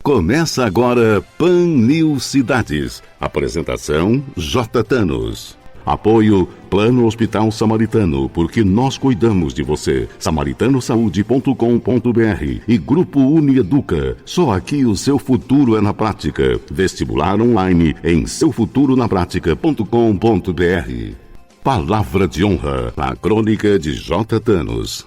Começa agora Pan News Cidades. Apresentação J. Thanos. Apoio Plano Hospital Samaritano, porque nós cuidamos de você. samaritanosaúde.com.br e Grupo Unieduca. Só aqui o seu futuro é na prática. Vestibular online em seufuturonapratica.com.br. Palavra de honra, a crônica de J. Thanos.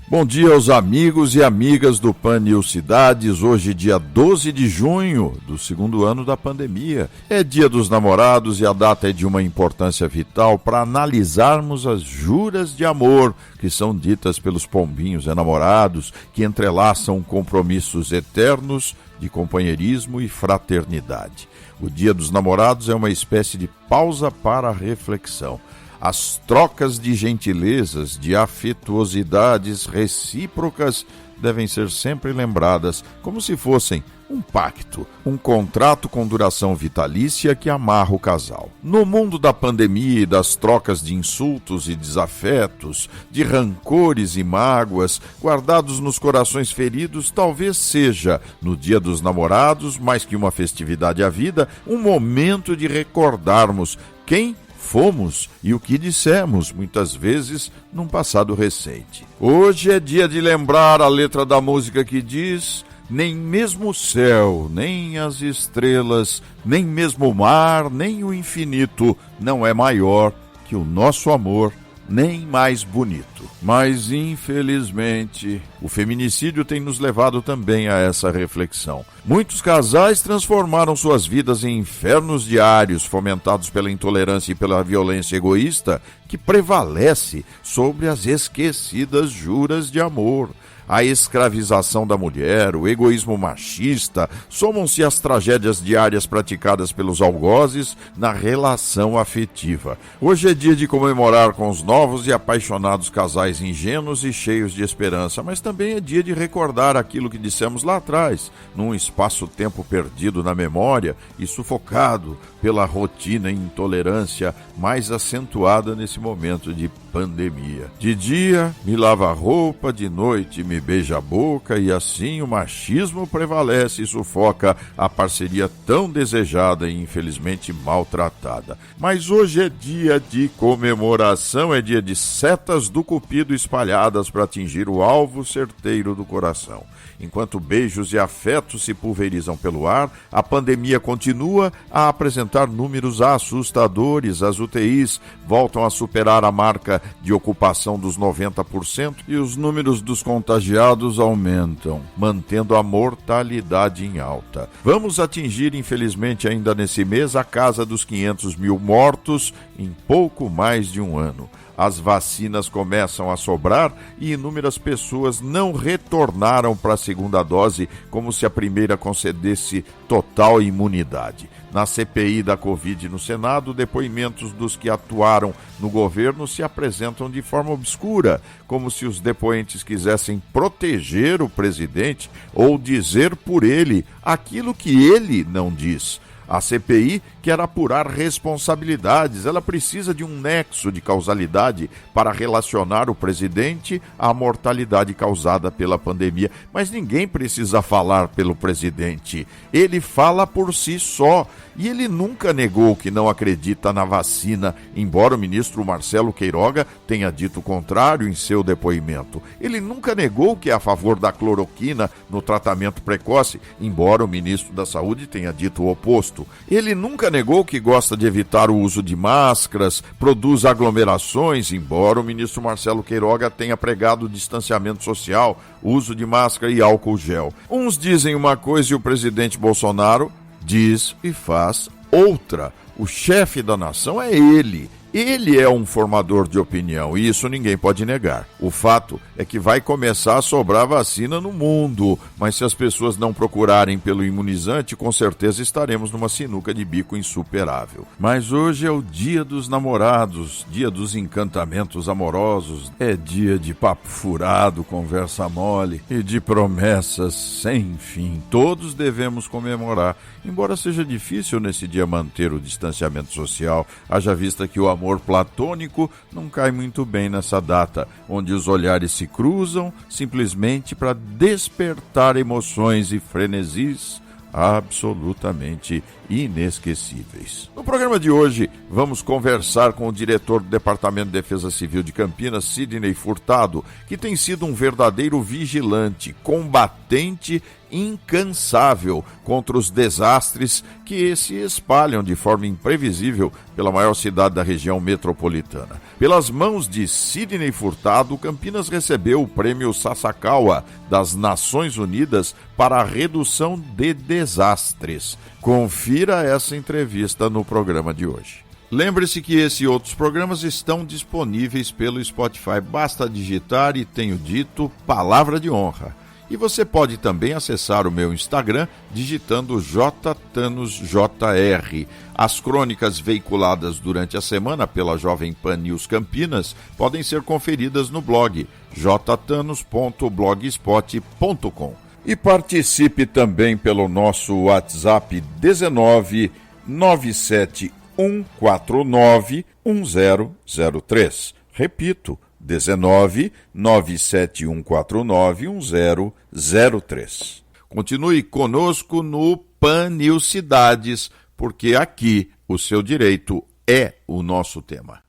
Bom dia aos amigos e amigas do Pan News Cidades. Hoje, dia 12 de junho do segundo ano da pandemia. É dia dos namorados e a data é de uma importância vital para analisarmos as juras de amor que são ditas pelos pombinhos enamorados, que entrelaçam compromissos eternos de companheirismo e fraternidade. O dia dos namorados é uma espécie de pausa para a reflexão. As trocas de gentilezas, de afetuosidades recíprocas devem ser sempre lembradas como se fossem um pacto, um contrato com duração vitalícia que amarra o casal. No mundo da pandemia e das trocas de insultos e desafetos, de rancores e mágoas guardados nos corações feridos, talvez seja, no Dia dos Namorados, mais que uma festividade à vida, um momento de recordarmos quem fomos e o que dissemos, muitas vezes, num passado recente. Hoje é dia de lembrar a letra da música que diz: nem mesmo o céu, nem as estrelas, nem mesmo o mar, nem o infinito não é maior que o nosso amor, nem mais bonito. Mas, infelizmente, o feminicídio tem nos levado também a essa reflexão. Muitos casais transformaram suas vidas em infernos diários, fomentados pela intolerância e pela violência egoísta que prevalece sobre as esquecidas juras de amor. A escravização da mulher, o egoísmo machista, somam-se às tragédias diárias praticadas pelos algozes na relação afetiva. Hoje é dia de comemorar com os novos e apaixonados casais ingênuos e cheios de esperança, mas também é dia de recordar aquilo que dissemos lá atrás, num espaço-tempo perdido na memória e sufocado pela rotina e intolerância mais acentuada nesse momento de pandemia. De dia, me lava a roupa, de noite me beija a boca, e assim o machismo prevalece e sufoca a parceria tão desejada e infelizmente maltratada. Mas hoje é dia de comemoração, é dia de setas do cupido espalhadas para atingir o alvo certeiro do coração. Enquanto beijos e afetos se pulverizam pelo ar, a pandemia continua a apresentar números assustadores. As UTIs voltam a superar a marca de ocupação dos 90% e os números dos contagiados aumentam, mantendo a mortalidade em alta. Vamos atingir, infelizmente, ainda nesse mês, a casa dos 500 mil mortos em pouco mais de um ano. As vacinas começam a sobrar e inúmeras pessoas não retornaram para a segunda dose, como se a primeira concedesse total imunidade. Na CPI da Covid no Senado, depoimentos dos que atuaram no governo se apresentam de forma obscura, como se os depoentes quisessem proteger o presidente ou dizer por ele aquilo que ele não diz. A CPI quer apurar responsabilidades. Ela precisa de um nexo de causalidade para relacionar o presidente à mortalidade causada pela pandemia. Mas ninguém precisa falar pelo presidente. Ele fala por si só. E ele nunca negou que não acredita na vacina, embora o ministro Marcelo Queiroga tenha dito o contrário em seu depoimento. Ele nunca negou que é a favor da cloroquina no tratamento precoce, embora o ministro da Saúde tenha dito o oposto. Ele nunca negou que gosta de evitar o uso de máscaras, produz aglomerações, embora o ministro Marcelo Queiroga tenha pregado o distanciamento social, uso de máscara e álcool gel. Uns dizem uma coisa e o presidente Bolsonaro diz e faz outra. O chefe da nação é ele. Ele é um formador de opinião e isso ninguém pode negar. O fato é que vai começar a sobrar vacina no mundo, mas se as pessoas não procurarem pelo imunizante, com certeza estaremos numa sinuca de bico insuperável. Mas hoje é o dia dos namorados, dia dos encantamentos amorosos, é dia de papo furado, conversa mole e de promessas sem fim. Todos devemos comemorar, embora seja difícil nesse dia manter o distanciamento social, haja vista que o amor platônico não cai muito bem nessa data, onde os olhares se cruzam simplesmente para despertar emoções e frenesis absolutamente inesquecíveis. No programa de hoje, vamos conversar com o diretor do Departamento de Defesa Civil de Campinas, Sidney Furtado, que tem sido um verdadeiro vigilante, combatente incansável contra os desastres que se espalham de forma imprevisível pela maior cidade da região metropolitana. Pelas mãos de Sidney Furtado, Campinas recebeu o Prêmio Sasakawa das Nações Unidas para a redução de desastres. Confira essa entrevista no programa de hoje. Lembre-se que esse e outros programas estão disponíveis pelo Spotify. Basta digitar e tenho dito Palavra de Honra. E você pode também acessar o meu Instagram digitando JTanosJR. As crônicas veiculadas durante a semana pela Jovem Pan News Campinas podem ser conferidas no blog jtanos.blogspot.com. E participe também pelo nosso WhatsApp 19 97149 1003. Repito, 19 97149 1003. Continue conosco no Pan News Cidades, porque aqui o seu direito é o nosso tema.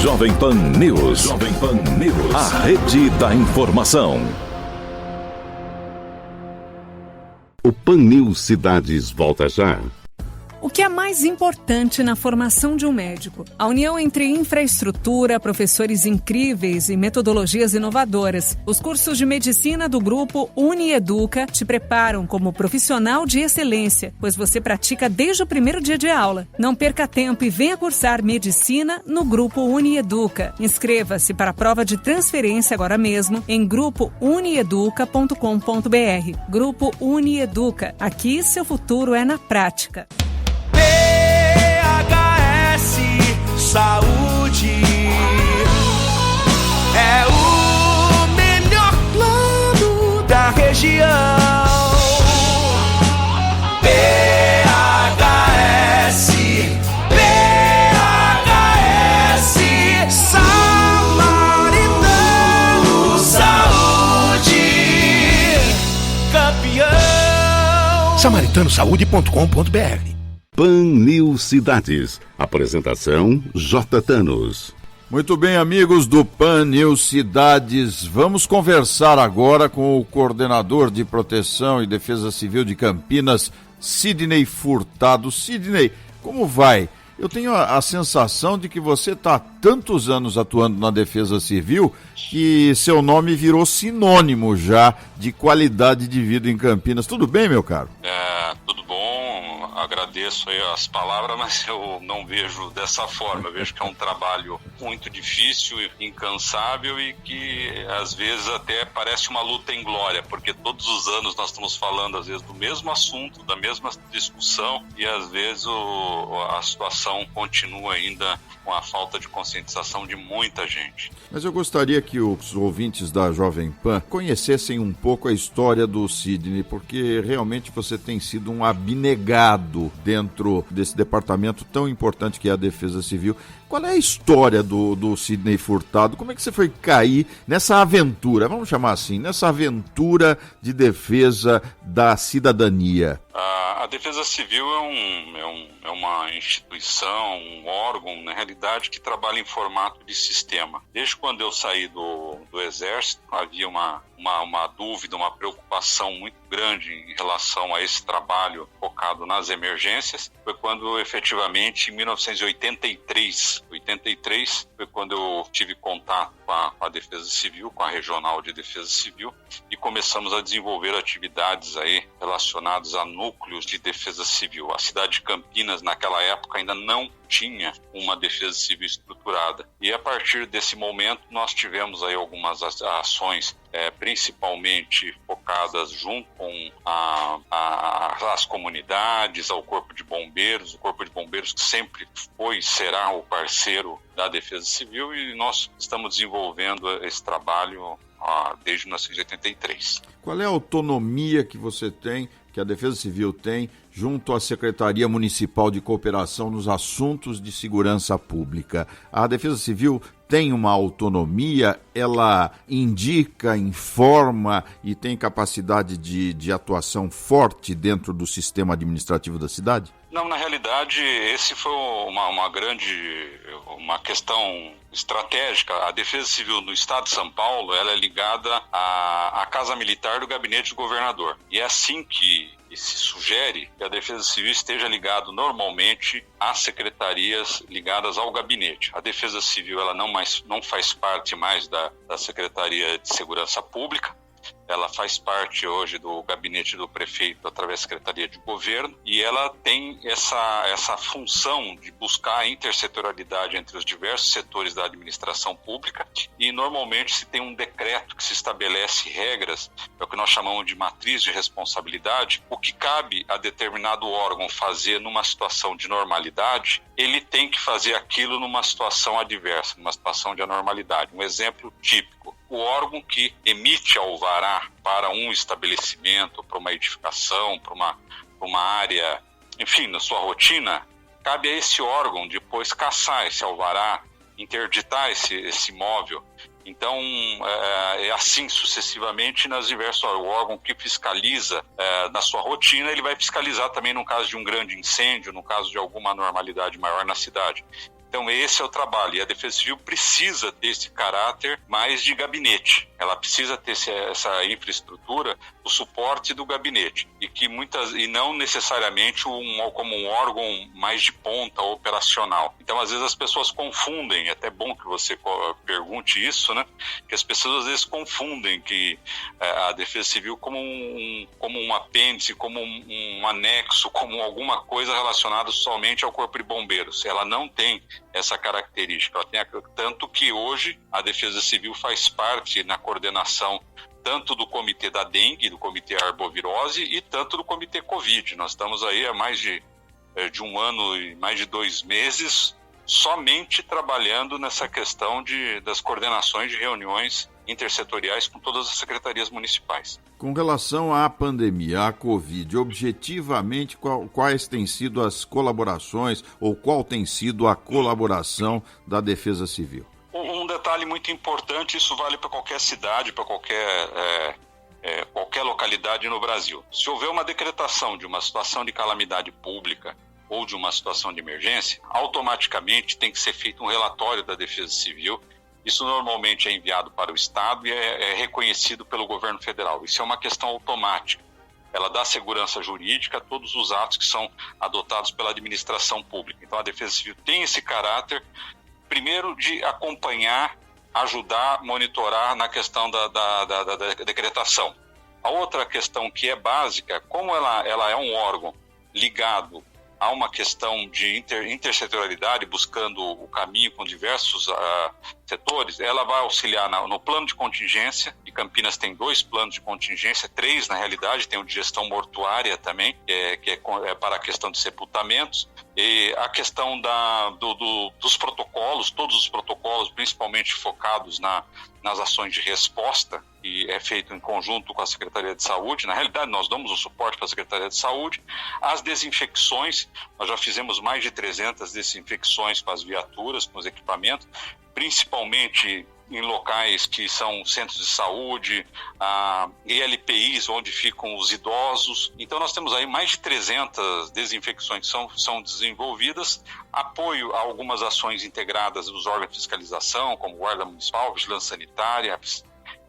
Jovem Pan News. Jovem Pan News. A rede da informação. O Pan News Cidades volta já. O que é mais importante na formação de um médico? A união entre infraestrutura, professores incríveis e metodologias inovadoras. Os cursos de medicina do grupo UniEduca te preparam como profissional de excelência, pois você pratica desde o primeiro dia de aula. Não perca tempo e venha cursar medicina no grupo UniEduca. Inscreva-se para a prova de transferência agora mesmo em grupounieduca.com.br. Grupo UniEduca. Aqui seu futuro é na prática. PHS Saúde é o melhor plano da região. PHS Samaritano Saúde, campeão. SamaritanoSaude.com.br. Pan News Cidades. Apresentação J. Tanos. Muito bem, amigos do Pan News Cidades, vamos conversar agora com o coordenador de Proteção e Defesa Civil de Campinas, Sidney Furtado. Sidney, como vai? Eu tenho a sensação de que você está há tantos anos atuando na Defesa Civil que seu nome virou sinônimo já de qualidade de vida em Campinas. Tudo bem, meu caro? Tudo bom, agradeço aí as palavras, mas eu não vejo dessa forma. Eu vejo que é um trabalho muito difícil, incansável e que às vezes até parece uma luta em glória, porque todos os anos nós estamos falando às vezes do mesmo assunto, da mesma discussão e às vezes a situação continua ainda com a falta de conscientização de muita gente. Mas eu gostaria que os ouvintes da Jovem Pan conhecessem um pouco a história do Sidney, porque realmente você tem sido um abnegado dentro desse departamento tão importante que é a Defesa Civil. Qual é a história do Sidney Furtado? Como é que você foi cair nessa aventura, vamos chamar assim, nessa aventura de defesa da cidadania? A Defesa Civil é uma instituição, um órgão, na realidade, que trabalha em formato de sistema. Desde quando eu saí do Exército, havia uma dúvida, uma preocupação muito grande em relação a esse trabalho focado nas emergências. Foi quando, efetivamente, em 1983, foi quando eu tive contato com a Defesa Civil, com a Regional de Defesa Civil, e começamos a desenvolver atividades aí relacionadas a núcleos de defesa civil. A cidade de Campinas, naquela época, ainda não tinha uma defesa civil estruturada. E a partir desse momento, nós tivemos aí algumas ações, principalmente focadas junto com as comunidades, ao Corpo de Bombeiros, o Corpo de Bombeiros que sempre foi e será o parceiro da Defesa Civil, e nós estamos desenvolvendo esse trabalho desde 1983. Qual é a autonomia que você tem, que a Defesa Civil tem, junto à Secretaria Municipal de Cooperação nos assuntos de segurança pública? A Defesa Civil tem uma autonomia, ela indica, informa e tem capacidade de atuação forte dentro do sistema administrativo da cidade? Não, na realidade, esse foi uma questão estratégica. A Defesa Civil no Estado de São Paulo, ela é ligada à Casa Militar do Gabinete do Governador. E é assim que se sugere que a Defesa Civil esteja ligada normalmente às secretarias ligadas ao gabinete. A Defesa Civil ela não faz parte mais da Secretaria de Segurança Pública. Ela faz parte hoje do gabinete do prefeito através da Secretaria de Governo e ela tem essa função de buscar a intersetorialidade entre os diversos setores da administração pública e normalmente se tem um decreto que se estabelece regras, é o que nós chamamos de matriz de responsabilidade, o que cabe a determinado órgão fazer numa situação de normalidade, ele tem que fazer aquilo numa situação adversa, numa situação de anormalidade. Um exemplo típico. O órgão que emite alvará para um estabelecimento, para uma edificação, para uma área, enfim, na sua rotina, cabe a esse órgão depois cassar esse alvará, interditar esse imóvel. Então, é assim sucessivamente nas diversas órgãos. O órgão que fiscaliza na sua rotina, ele vai fiscalizar também no caso de um grande incêndio, no caso de alguma anormalidade maior na cidade. Então esse é o trabalho, e a Defesa Civil precisa ter esse caráter mais de gabinete, ela precisa ter essa infraestrutura, o suporte do gabinete, e não necessariamente como um órgão mais de ponta operacional. Então às vezes as pessoas confundem, é até bom que você pergunte isso, né? Que as pessoas às vezes confundem que a Defesa Civil como um apêndice, como um anexo, como alguma coisa relacionada somente ao Corpo de Bombeiros. Ela não tem essa característica. Tanto que hoje a Defesa Civil faz parte na coordenação tanto do Comitê da Dengue, do Comitê Arbovirose e tanto do Comitê Covid. Nós estamos aí há mais de um ano e mais de 2 meses somente trabalhando nessa questão das coordenações de reuniões intersetoriais com todas as secretarias municipais. Com relação à pandemia, à Covid, objetivamente, quais têm sido as colaborações ou qual tem sido a colaboração da Defesa Civil? Um detalhe muito importante, isso vale para qualquer cidade, para qualquer localidade no Brasil. Se houver uma decretação de uma situação de calamidade pública ou de uma situação de emergência, automaticamente tem que ser feito um relatório da Defesa Civil. Isso normalmente é enviado para o Estado e é reconhecido pelo governo federal. Isso é uma questão automática. Ela dá segurança jurídica a todos os atos que são adotados pela administração pública. Então a Defesa Civil tem esse caráter, primeiro, de acompanhar, ajudar, monitorar na questão da decretação. A outra questão que é básica, como ela é um órgão ligado a uma questão de intersetorialidade, buscando o caminho com diversos setores, ela vai auxiliar no plano de contingência, e Campinas tem 2 planos de contingência, 3 na realidade, tem o de gestão mortuária também, que é para a questão de sepultamentos, e a questão dos protocolos, todos os protocolos, principalmente focados nas ações de resposta, que é feito em conjunto com a Secretaria de Saúde. Na realidade, nós damos o suporte para a Secretaria de Saúde. As desinfecções, nós já fizemos mais de 300 desinfecções com as viaturas, com os equipamentos, principalmente em locais que são centros de saúde, ELPIs, onde ficam os idosos. Então nós temos aí mais de 300 desinfecções que são desenvolvidas, apoio a algumas ações integradas dos órgãos de fiscalização, como Guarda Municipal, Vigilância Sanitária.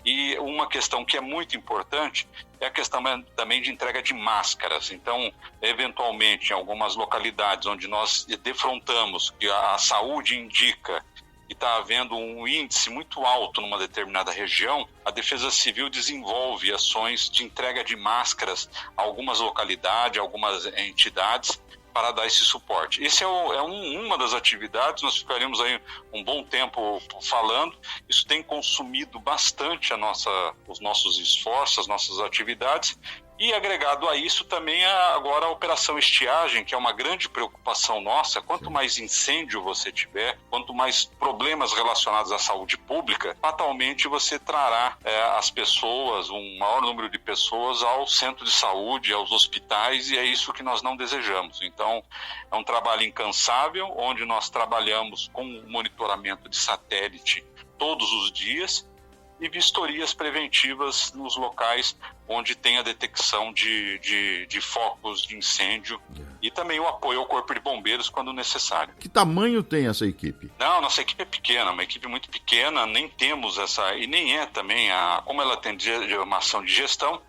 E uma questão que é muito importante é a questão também de entrega de máscaras. Então, eventualmente, em algumas localidades onde nós defrontamos que a saúde indica que está havendo um índice muito alto numa determinada região, a Defesa Civil desenvolve ações de entrega de máscaras a algumas localidades, a algumas entidades, para dar esse suporte. Esse é uma das atividades, nós ficaremos aí um bom tempo falando. Isso tem consumido bastante os nossos esforços, as nossas atividades, E agregado a isso também agora a operação estiagem, que é uma grande preocupação nossa. Quanto mais incêndio você tiver, quanto mais problemas relacionados à saúde pública, fatalmente você trará as pessoas, um maior número de pessoas ao centro de saúde, aos hospitais, e é isso que nós não desejamos. Então, é um trabalho incansável, onde nós trabalhamos com monitoramento de satélite todos os dias, e vistorias preventivas nos locais onde tem a detecção de focos de incêndio e também o apoio ao Corpo de Bombeiros quando necessário. Que tamanho tem essa equipe? Não, nossa equipe é pequena, uma equipe muito pequena, nem temos essa, e nem é também, como ela tem uma ação de gestão,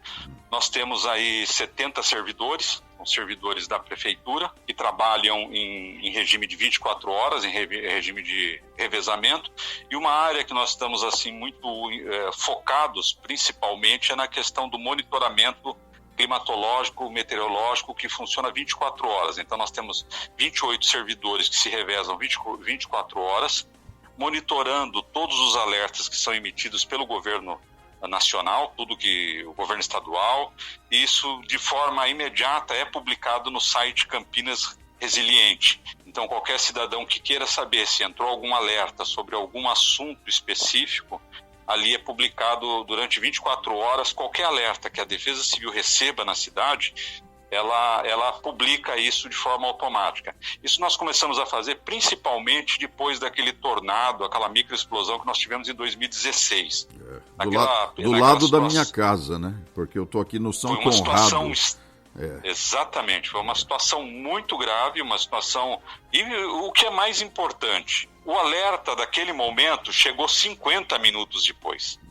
nós temos aí 70 servidores, os servidores da prefeitura, que trabalham em regime de 24 horas, em regime de revezamento, e uma área que nós estamos assim muito focados, principalmente, é na questão do monitoramento climatológico, meteorológico, que funciona 24 horas. Então, nós temos 28 servidores que se revezam 24 horas, monitorando todos os alertas que são emitidos pelo governo nacional, tudo que o governo estadual, isso de forma imediata é publicado no site Campinas Resiliente. Então, qualquer cidadão que queira saber se entrou algum alerta sobre algum assunto específico, ali é publicado durante 24 horas, qualquer alerta que a Defesa Civil receba na cidade, ela publica isso de forma automática. Isso nós começamos a fazer principalmente depois daquele tornado, aquela microexplosão que nós tivemos em 2016. Do lado da minha casa, né? Porque eu estou aqui no São Conrado. Exatamente, foi uma situação muito grave, uma situação... E o que é mais importante, o alerta daquele momento chegou 50 minutos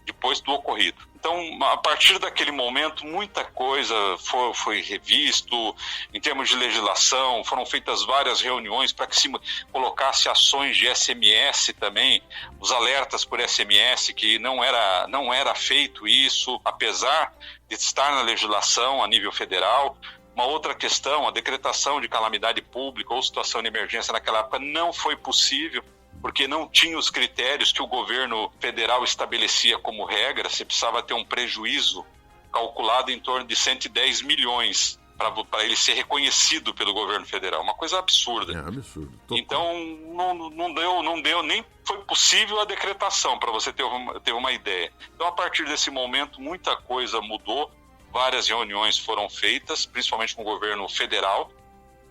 depois do ocorrido. Então, a partir daquele momento, muita coisa foi revisto, em termos de legislação, foram feitas várias reuniões para que se colocasse ações de SMS também, os alertas por SMS, que não era feito isso, apesar de estar na legislação a nível federal. Uma outra questão, a decretação de calamidade pública ou situação de emergência naquela época não foi possível, porque não tinha os critérios que o governo federal estabelecia como regra. Você precisava ter um prejuízo calculado em torno de 110 milhões para ele ser reconhecido pelo governo federal. Uma coisa absurda. É absurdo. Então, não deu, nem foi possível a decretação, para você ter uma ideia. Então, a partir desse momento, muita coisa mudou, várias reuniões foram feitas, principalmente com o governo federal,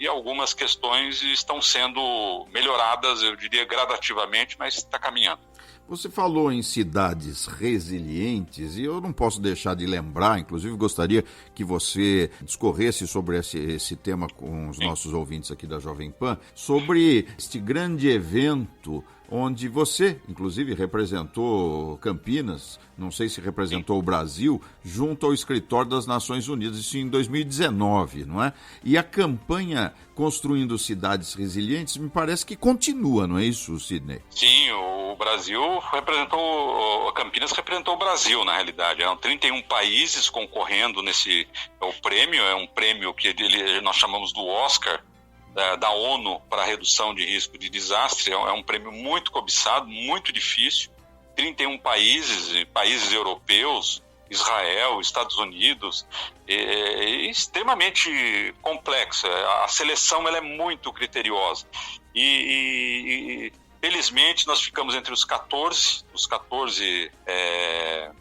e algumas questões estão sendo melhoradas, eu diria, gradativamente, mas está caminhando. Você falou em cidades resilientes e eu não posso deixar de lembrar, inclusive gostaria que você discorresse sobre esse tema com os nossos ouvintes aqui da Jovem Pan, sobre este grande evento onde você, inclusive, representou Campinas, não sei se representou o Brasil, junto ao Escritório das Nações Unidas, isso em 2019, não é? E a campanha Construindo Cidades Resilientes me parece que continua, não é isso, Sidney? Sim, o Brasil representou, Campinas representou o Brasil, na realidade. Eram 31 países concorrendo nesse prêmio, é um prêmio que nós chamamos do Oscar, da ONU para a redução de risco de desastre. É um prêmio muito cobiçado, muito difícil. 31 países europeus, Israel, Estados Unidos, extremamente complexo. A seleção ela é muito criteriosa. E felizmente nós ficamos entre os 14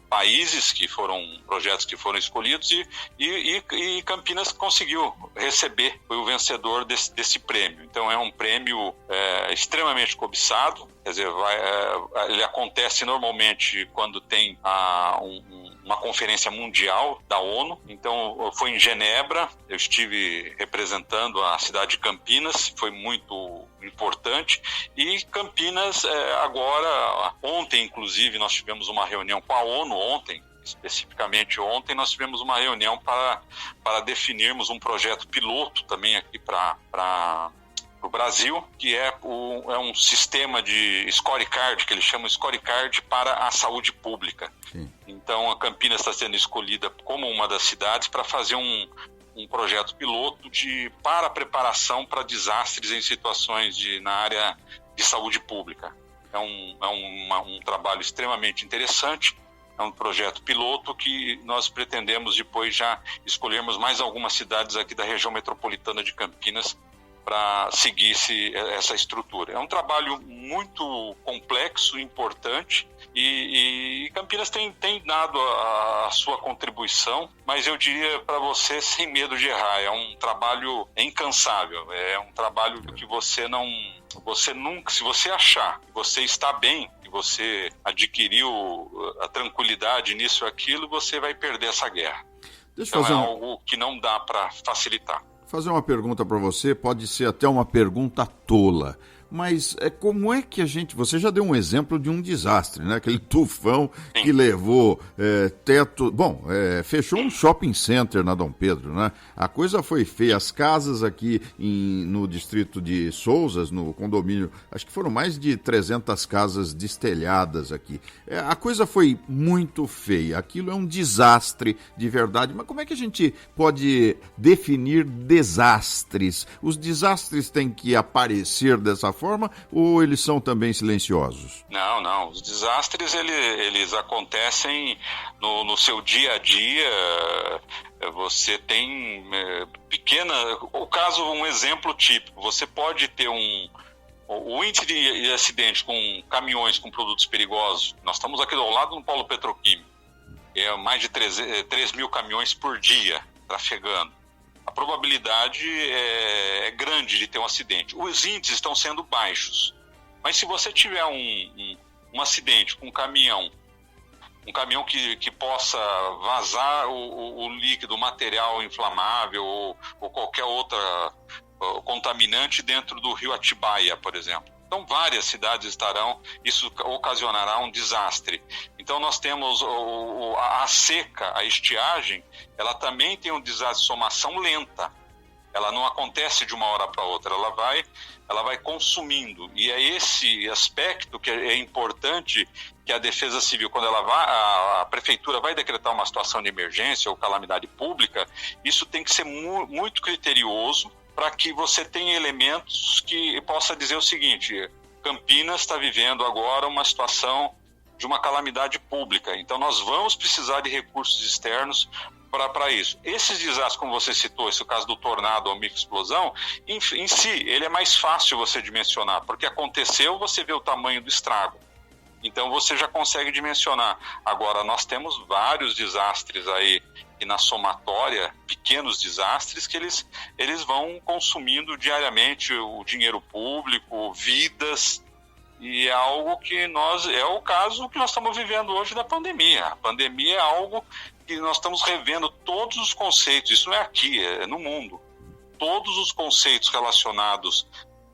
países que foram projetos que foram escolhidos e Campinas conseguiu receber, foi o vencedor desse prêmio. Então é um prêmio extremamente cobiçado, quer dizer, ele acontece normalmente quando tem uma conferência mundial da ONU. Então foi em Genebra, eu estive representando a cidade de Campinas, foi muito importante. E Campinas agora, ontem inclusive nós tivemos uma reunião com a ONU, especificamente ontem nós tivemos uma reunião para definirmos um projeto piloto também aqui para o Brasil, que é um sistema de scorecard, que eles chamam scorecard para a saúde pública. Sim. Então a Campinas está sendo escolhida como uma das cidades para fazer um projeto piloto para preparação para desastres em situações na área de saúde pública. É um trabalho extremamente interessante. é um projeto piloto que nós pretendemos depois já escolhermos mais algumas cidades aqui da região metropolitana de Campinas para seguir essa estrutura. É um trabalho muito complexo, importante, e Campinas tem dado a sua contribuição, mas eu diria para você, sem medo de errar, é um trabalho incansável, é um trabalho que você nunca, se você achar que você está bem, que você adquiriu a tranquilidade nisso ou aquilo, você vai perder essa guerra. Então é algo que não dá para facilitar. Fazer uma pergunta para você, pode ser até uma pergunta tola, mas como é que você já deu um exemplo de um desastre, né? Aquele tufão que levou teto... Bom, fechou um shopping center na Dom Pedro, né? A coisa foi feia. As casas aqui no distrito de Sousas, no condomínio, acho que foram mais de 300 casas destelhadas aqui. A coisa foi muito feia. Aquilo é um desastre de verdade. Mas como é que a gente pode definir desastres? Os desastres têm que aparecer dessa forma ou eles são também silenciosos? Não. Os desastres, eles acontecem no seu dia a dia. Você tem um exemplo típico. Você pode ter o índice de acidente com caminhões com produtos perigosos. Nós estamos aqui ao lado do polo petroquímico. É mais de 3 mil caminhões por dia trafegando. A probabilidade é grande de ter um acidente. Os índices estão sendo baixos. Mas se você tiver um acidente com um caminhão que possa vazar o líquido, o material inflamável ou qualquer outra contaminante dentro do rio Atibaia, por exemplo. Então, várias cidades isso ocasionará um desastre. Então, nós temos a seca, a estiagem, ela também tem um desastre de somação lenta. Ela não acontece de uma hora para outra, ela vai consumindo. E é esse aspecto que é importante que a Defesa Civil, quando a Prefeitura vai decretar uma situação de emergência ou calamidade pública, isso tem que ser muito criterioso, para que você tenha elementos que possa dizer o seguinte: Campinas está vivendo agora uma situação de uma calamidade pública, então nós vamos precisar de recursos externos para isso. Esses desastres, como você citou, esse é o caso do tornado ou microexplosão, em si, ele é mais fácil você dimensionar, porque aconteceu, você vê o tamanho do estrago. Então você já consegue dimensionar. Agora, nós temos vários desastres aí, e na somatória, pequenos desastres que eles vão consumindo diariamente o dinheiro público, vidas, e é algo que é o caso que nós estamos vivendo hoje da pandemia. A pandemia é algo que nós estamos revendo todos os conceitos, isso não é aqui, é no mundo. Todos os conceitos relacionados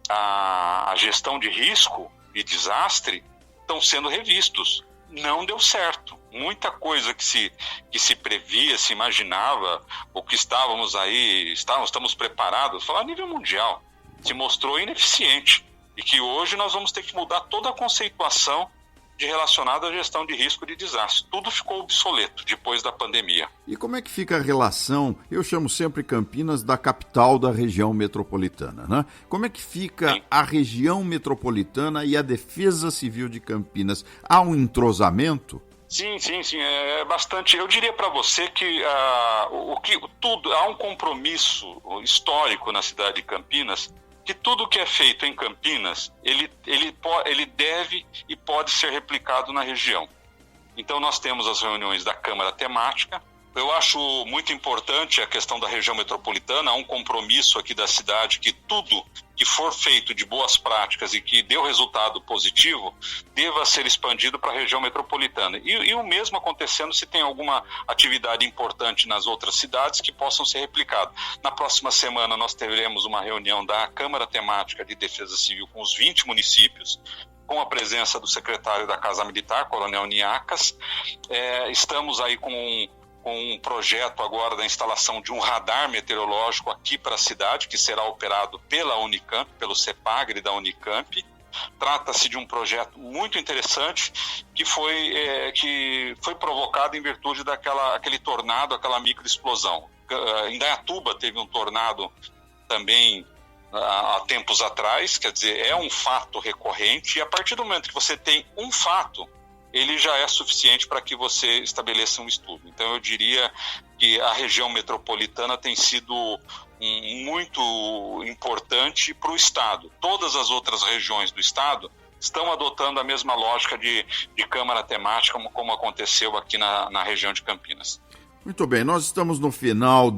à gestão de risco e desastre estão sendo revistos. Não deu certo. Muita coisa que se previa, se imaginava, ou que estamos preparados, falar a nível mundial, se mostrou ineficiente. E que hoje nós vamos ter que mudar toda a conceituação relacionada à gestão de risco de desastre. Tudo ficou obsoleto depois da pandemia. E como é que fica a relação, eu chamo sempre Campinas da capital da região metropolitana, né? Como é que fica a região metropolitana e a Defesa Civil de Campinas? Há um entrosamento? Sim, é bastante. Eu diria para você que há um compromisso histórico na cidade de Campinas, que tudo que é feito em Campinas, ele deve e pode ser replicado na região. Então nós temos as reuniões da Câmara Temática. Eu acho muito importante a questão da região metropolitana, há um compromisso aqui da cidade que tudo que for feito de boas práticas e que deu resultado positivo, deva ser expandido para a região metropolitana. E o mesmo acontecendo se tem alguma atividade importante nas outras cidades que possam ser replicadas. Na próxima semana nós teremos uma reunião da Câmara Temática de Defesa Civil com os 20 municípios, com a presença do secretário da Casa Militar, Coronel Niacas. Estamos aí com um projeto agora da instalação de um radar meteorológico aqui para a cidade, que será operado pela Unicamp, pelo CEPAGRE da Unicamp. Trata-se de um projeto muito interessante que foi provocado em virtude daquele tornado, aquela microexplosão. Em Indaiatuba teve um tornado também há tempos atrás, quer dizer, é um fato recorrente, e a partir do momento que você tem um fato, ele já é suficiente para que você estabeleça um estudo. Então eu diria que a região metropolitana tem sido muito importante para o Estado. Todas as outras regiões do Estado estão adotando a mesma lógica de câmara temática, como aconteceu aqui na região de Campinas. Muito bem, nós estamos no final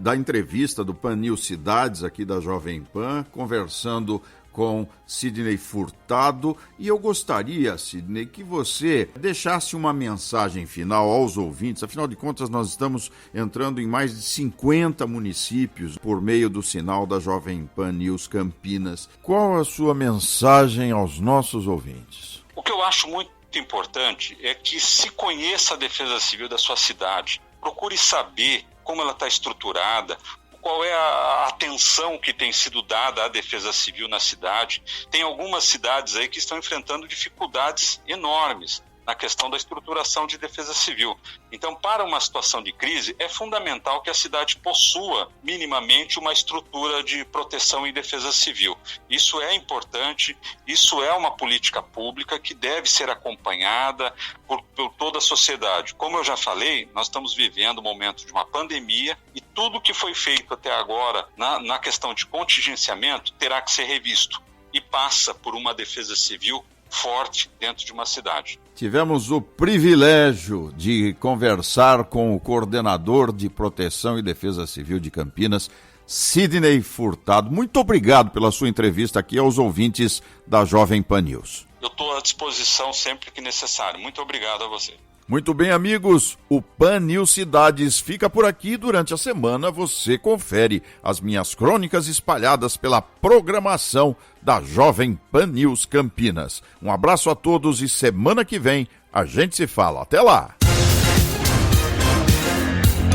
da entrevista do Pan News Cidades, aqui da Jovem Pan, conversando com Sidney Furtado, e eu gostaria, Sidney, que você deixasse uma mensagem final aos ouvintes. Afinal de contas, nós estamos entrando em mais de 50 municípios por meio do sinal da Jovem Pan News Campinas. Qual a sua mensagem aos nossos ouvintes? O que eu acho muito importante é que se conheça a Defesa Civil da sua cidade. Procure saber como ela está estruturada, qual é a atenção que tem sido dada à Defesa Civil na cidade. Tem algumas cidades aí que estão enfrentando dificuldades enormes na questão da estruturação de defesa civil. Então, para uma situação de crise, é fundamental que a cidade possua minimamente uma estrutura de proteção e defesa civil. Isso é importante, isso é uma política pública que deve ser acompanhada por toda a sociedade. Como eu já falei, nós estamos vivendo um momento de uma pandemia e tudo que foi feito até agora na questão de contingenciamento terá que ser revisto e passa por uma defesa civil forte dentro de uma cidade. Tivemos o privilégio de conversar com o coordenador de Proteção e Defesa Civil de Campinas, Sidney Furtado. Muito obrigado pela sua entrevista aqui aos ouvintes da Jovem Pan News. Eu estou à disposição sempre que necessário. Muito obrigado a você. Muito bem, amigos, o Pan News Cidades fica por aqui. Durante a semana você confere as minhas crônicas espalhadas pela programação da Jovem Pan News Campinas. Um abraço a todos e semana que vem a gente se fala. Até lá!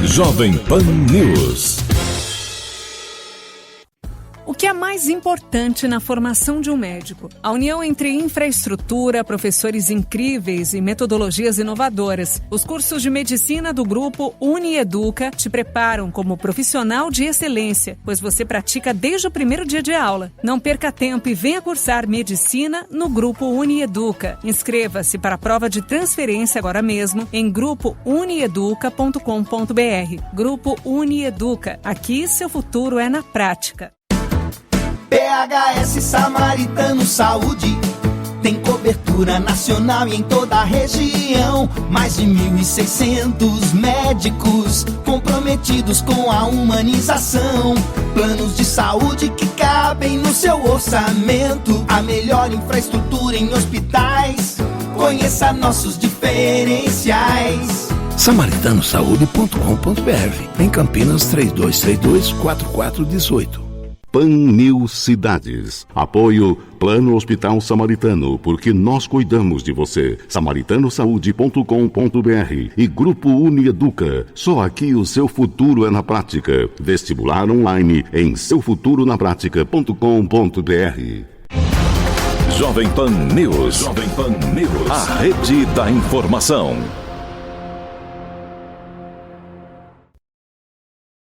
Jovem Pan News. O que é mais importante na formação de um médico? A união entre infraestrutura, professores incríveis e metodologias inovadoras. Os cursos de medicina do grupo UniEduca te preparam como profissional de excelência, pois você pratica desde o primeiro dia de aula. Não perca tempo e venha cursar medicina no grupo UniEduca. Inscreva-se para a prova de transferência agora mesmo em grupounieduca.com.br. Grupo UniEduca. Aqui seu futuro é na prática. PHS Samaritano Saúde tem cobertura nacional e em toda a região. Mais de 1.600 médicos comprometidos com a humanização. Planos de saúde que cabem no seu orçamento. A melhor infraestrutura em hospitais. Conheça nossos diferenciais. SamaritanoSaude.com.br. Em Campinas, 3232-4418. Pan News Cidades. Apoio Plano Hospital Samaritano, porque nós cuidamos de você. SamaritanoSaude.com.br e Grupo UniEduca. Só aqui o seu futuro é na prática. Vestibular online em seufturonapratica.com.br. Jovem Pan News. Jovem Pan News. A rede da informação.